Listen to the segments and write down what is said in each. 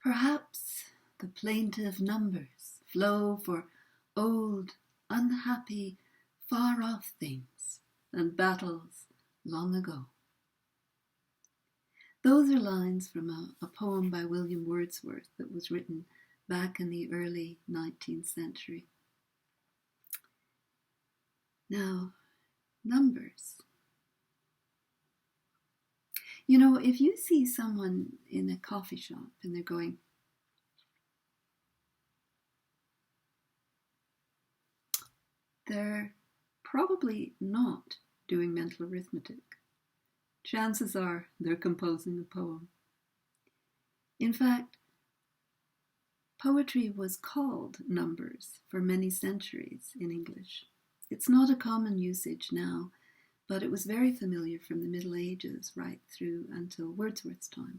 Perhaps the plaintive numbers flow for old, unhappy, far-off things and battles long ago. Those are lines from a poem by William Wordsworth that was written back in the early 19th century. Now, numbers. You know, if you see someone in a coffee shop and they're going, they're probably not doing mental arithmetic. Chances are they're composing a poem. In fact, poetry was called numbers for many centuries in English. It's not a common usage now, but it was very familiar from the Middle Ages right through until Wordsworth's time.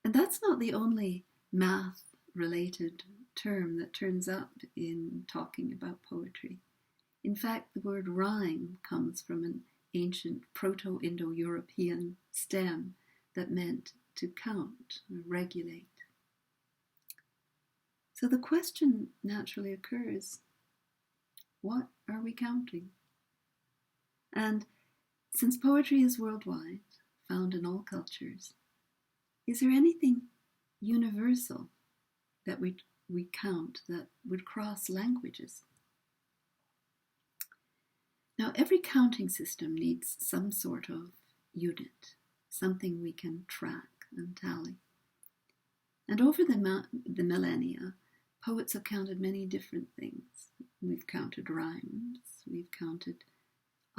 And that's not the only math-related term that turns up in talking about poetry. In fact, the word rhyme comes from an ancient Proto-Indo-European stem that meant to count or regulate. So the question naturally occurs, what are we counting? And since poetry is worldwide, found in all cultures, is there anything universal that we count that would cross languages? Now, every counting system needs some sort of unit, something we can track and tally. And over the millennia, poets have counted many different things. We've counted rhymes, we've counted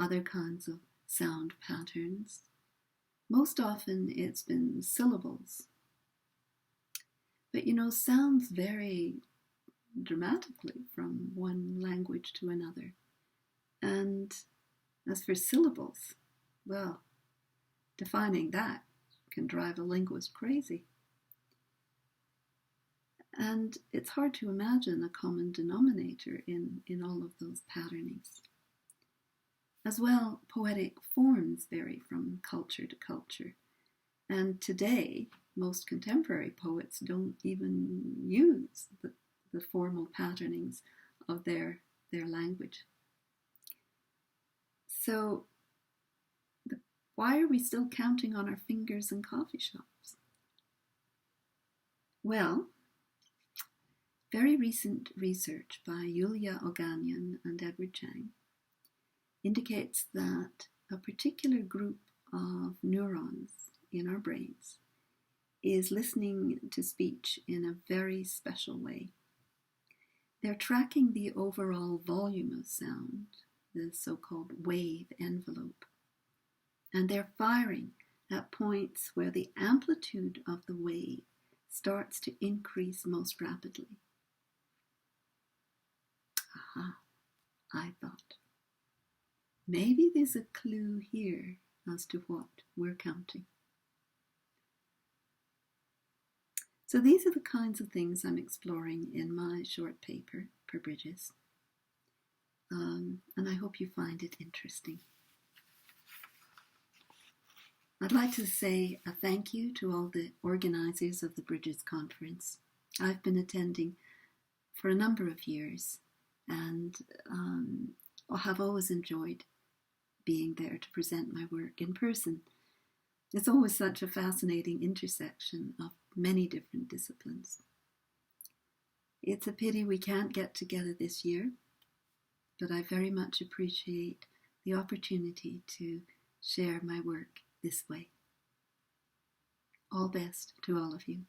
other kinds of sound patterns. Most often it's been syllables. But you know, sounds vary dramatically from one language to another. And as for syllables, well, defining that can drive a linguist crazy. And it's hard to imagine a common denominator in all of those patternings. As well, poetic forms vary from culture to culture. And today, most contemporary poets don't even use the formal patternings of their language. So, why are we still counting on our fingers in coffee shops? Well, very recent research by Yulia Oganyan and Edward Chang indicates that a particular group of neurons in our brains is listening to speech in a very special way. They're tracking the overall volume of sound, the so-called wave envelope, and they're firing at points where the amplitude of the wave starts to increase most rapidly. Aha, I thought. Maybe there's a clue here as to what we're counting. So these are the kinds of things I'm exploring in my short paper per Bridges. And I hope you find it interesting. I'd like to say a thank you to all the organizers of the Bridges Conference. I've been attending for a number of years and have always enjoyed being there to present my work in person. It's always such a fascinating intersection of many different disciplines. It's a pity we can't get together this year, but I very much appreciate the opportunity to share my work this way. All best to all of you.